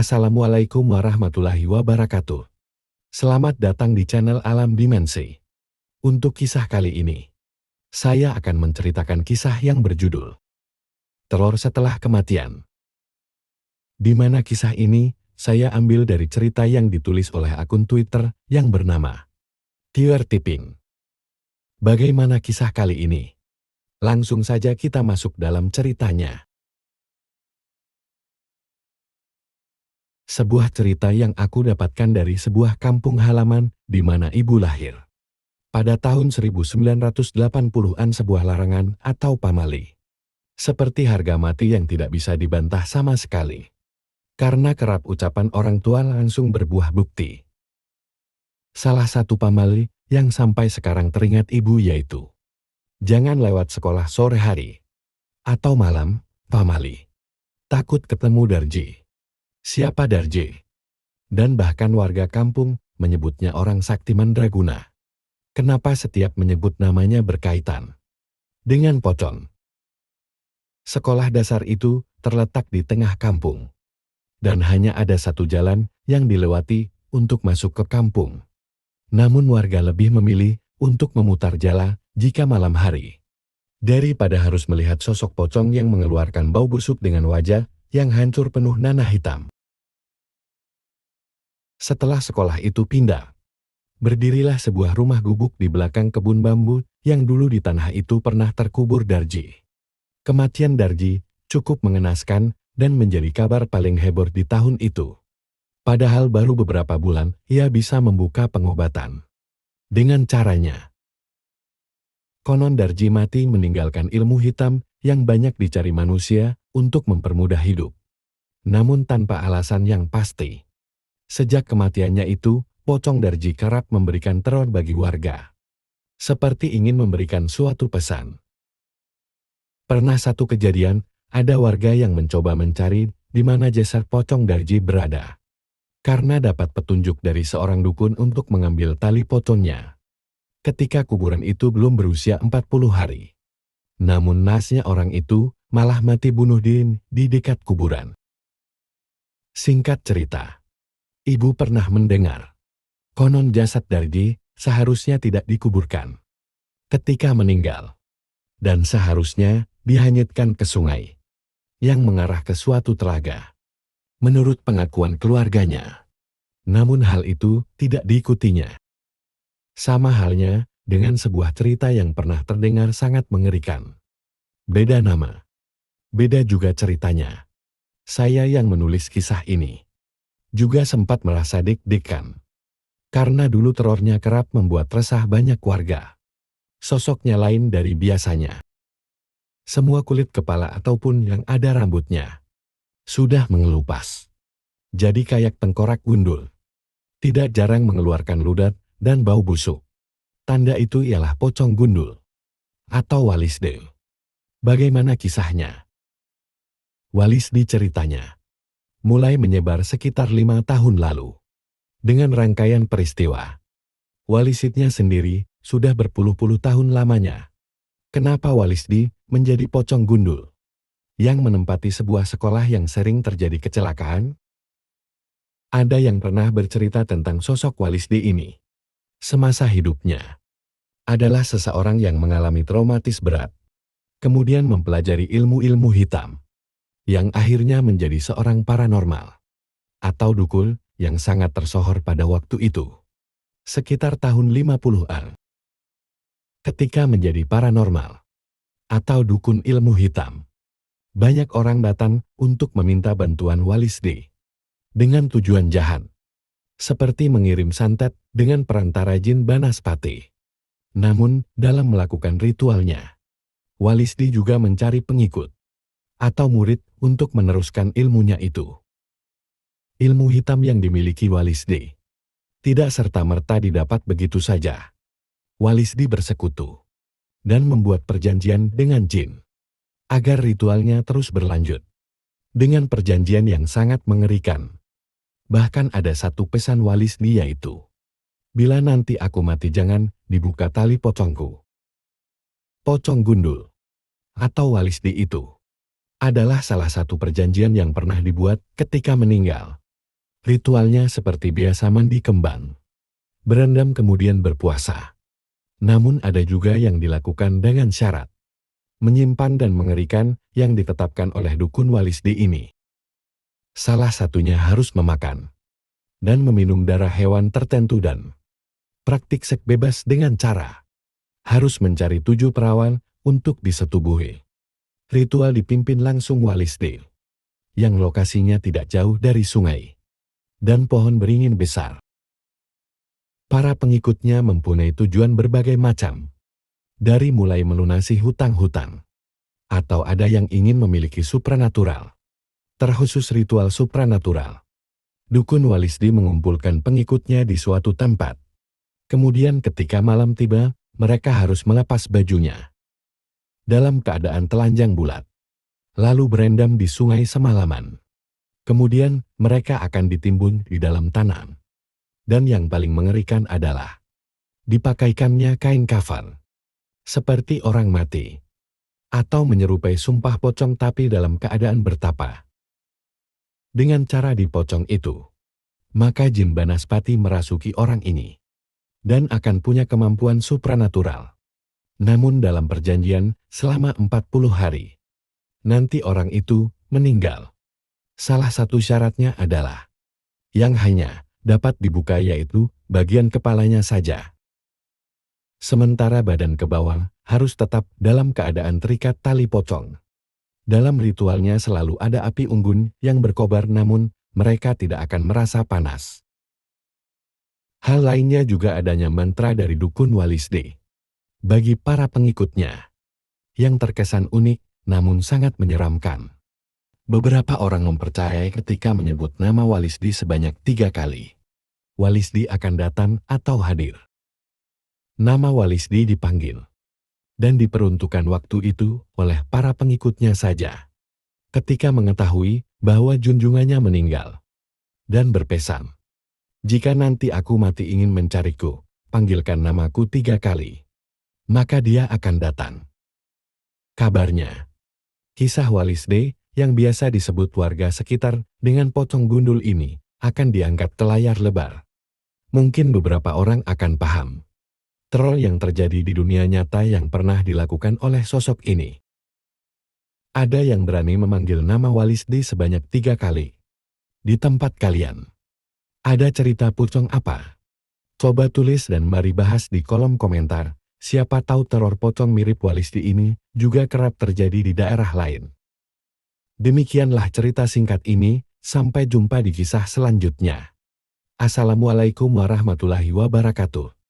Assalamualaikum warahmatullahi wabarakatuh. Selamat datang di channel Alam Dimensi. Untuk kisah kali ini, saya akan menceritakan kisah yang berjudul Teror Setelah Kematian. Di mana kisah ini saya ambil dari cerita yang ditulis oleh akun Twitter yang bernama Tier Tipping. Bagaimana kisah kali ini? Langsung saja kita masuk dalam ceritanya. Sebuah cerita yang aku dapatkan dari sebuah kampung halaman di mana ibu lahir. Pada tahun 1980-an sebuah larangan atau pamali. Seperti harga mati yang tidak bisa dibantah sama sekali. Karena kerap ucapan orang tua langsung berbuah bukti. Salah satu pamali yang sampai sekarang teringat ibu yaitu jangan lewat sekolah sore hari atau malam, pamali. Takut ketemu Darji. Siapa Darji? Dan bahkan warga kampung menyebutnya orang sakti mandraguna. Kenapa setiap menyebut namanya berkaitan dengan pocong? Sekolah dasar itu terletak di tengah kampung. Dan hanya ada satu jalan yang dilewati untuk masuk ke kampung. Namun warga lebih memilih untuk memutar jala jika malam hari. Daripada harus melihat sosok pocong yang mengeluarkan bau busuk dengan wajah yang hancur penuh nanah hitam. Setelah sekolah itu pindah, berdirilah sebuah rumah gubuk di belakang kebun bambu yang dulu di tanah itu pernah terkubur Darji. Kematian Darji cukup mengenaskan dan menjadi kabar paling heboh di tahun itu. Padahal baru beberapa bulan ia bisa membuka pengobatan. Dengan caranya, konon Darji mati meninggalkan ilmu hitam yang banyak dicari manusia untuk mempermudah hidup. Namun tanpa alasan yang pasti. Sejak kematiannya itu, pocong Darji kerap memberikan teror bagi warga. Seperti ingin memberikan suatu pesan. Pernah satu kejadian, ada warga yang mencoba mencari di mana jasad pocong Darji berada. Karena dapat petunjuk dari seorang dukun untuk mengambil tali pocongnya. Ketika kuburan itu belum berusia 40 hari. Namun nasnya orang itu malah mati bunuh diri di dekat kuburan. Singkat cerita, ibu pernah mendengar, konon jasad Darji seharusnya tidak dikuburkan ketika meninggal. Dan seharusnya dihanyutkan ke sungai yang mengarah ke suatu telaga. Menurut pengakuan keluarganya. Namun hal itu tidak diikutinya. Sama halnya dengan sebuah cerita yang pernah terdengar sangat mengerikan. Beda nama. Beda juga ceritanya. Saya yang menulis kisah ini juga sempat merasa deg-degan. Karena dulu terornya kerap membuat resah banyak warga. Sosoknya lain dari biasanya. Semua kulit kepala ataupun yang ada rambutnya sudah mengelupas. Jadi kayak tengkorak gundul. Tidak jarang mengeluarkan ludat dan bau busuk. Tanda itu ialah pocong gundul atau walisde. Bagaimana kisahnya? Walisde ceritanya mulai menyebar sekitar 5 tahun lalu. Dengan rangkaian peristiwa. Walisitnya sendiri sudah berpuluh-puluh tahun lamanya. Kenapa Walisde menjadi pocong gundul yang menempati sebuah sekolah yang sering terjadi kecelakaan? Ada yang pernah bercerita tentang sosok Walisde ini. Semasa hidupnya adalah seseorang yang mengalami traumatis berat. Kemudian mempelajari ilmu-ilmu hitam yang akhirnya menjadi seorang paranormal atau dukun yang sangat tersohor pada waktu itu. Sekitar tahun 50-an. Ketika menjadi paranormal atau dukun ilmu hitam, banyak orang datang untuk meminta bantuan Walisde dengan tujuan jahat, seperti mengirim santet dengan perantara jin Banaspati. Namun, dalam melakukan ritualnya, Walisde juga mencari pengikut atau murid untuk meneruskan ilmunya itu. Ilmu hitam yang dimiliki Walisde tidak serta-merta didapat begitu saja. Walisde bersekutu dan membuat perjanjian dengan jin agar ritualnya terus berlanjut. Dengan perjanjian yang sangat mengerikan. Bahkan ada satu pesan Walisde yaitu, bila nanti aku mati jangan dibuka tali pocongku. Pocong gundul atau Walisde itu adalah salah satu perjanjian yang pernah dibuat ketika meninggal Ritualnya seperti biasa mandi kembang, berendam kemudian berpuasa. Namun ada juga yang dilakukan dengan syarat, menyimpan dan mengerikan yang ditetapkan oleh dukun Walisdi ini. Salah satunya harus memakan dan meminum darah hewan tertentu dan praktik seks bebas dengan cara harus mencari 7 perawan untuk disetubuhi. Ritual dipimpin langsung Walisdi, yang lokasinya tidak jauh dari sungai dan pohon beringin besar. Para pengikutnya mempunyai tujuan berbagai macam, dari mulai melunasi hutang-hutang, atau ada yang ingin memiliki supranatural. Terkhusus ritual supranatural, dukun Walisdi mengumpulkan pengikutnya di suatu tempat. Kemudian ketika malam tiba, mereka harus melepas bajunya dalam keadaan telanjang bulat, lalu berendam di sungai semalaman. Kemudian mereka akan ditimbun di dalam tanah. Dan yang paling mengerikan adalah dipakaikannya kain kafan, seperti orang mati, atau menyerupai sumpah pocong tapi dalam keadaan bertapa. Dengan cara dipocong itu, maka jin Banaspati merasuki orang ini, dan akan punya kemampuan supranatural. Namun dalam perjanjian selama 40 hari, nanti orang itu meninggal. Salah satu syaratnya adalah, yang hanya dapat dibuka yaitu bagian kepalanya saja. Sementara badan ke bawah harus tetap dalam keadaan terikat tali pocong. Dalam ritualnya selalu ada api unggun yang berkobar namun mereka tidak akan merasa panas. Hal lainnya juga adanya mantra dari dukun Walisdi bagi para pengikutnya, yang terkesan unik namun sangat menyeramkan. Beberapa orang mempercayai ketika menyebut nama Walisdi sebanyak 3 kali, Walisdi akan datang atau hadir. Nama Walisdi dipanggil dan diperuntukkan waktu itu oleh para pengikutnya saja. Ketika mengetahui bahwa junjungannya meninggal dan berpesan, "Jika nanti aku mati ingin mencariku, panggilkan namaku 3 kali, maka dia akan datang." Kabarnya, kisah Walisdi yang biasa disebut warga sekitar dengan pocong gundul ini akan diangkat ke layar lebar. Mungkin beberapa orang akan paham teror yang terjadi di dunia nyata yang pernah dilakukan oleh sosok ini. Ada yang berani memanggil nama Walisdi sebanyak 3 kali. Di tempat kalian, ada cerita pocong apa? Coba tulis dan mari bahas di kolom komentar. Siapa tahu teror pocong mirip Walisdi ini juga kerap terjadi di daerah lain. Demikianlah cerita singkat ini, sampai jumpa di kisah selanjutnya. Assalamualaikum warahmatullahi wabarakatuh.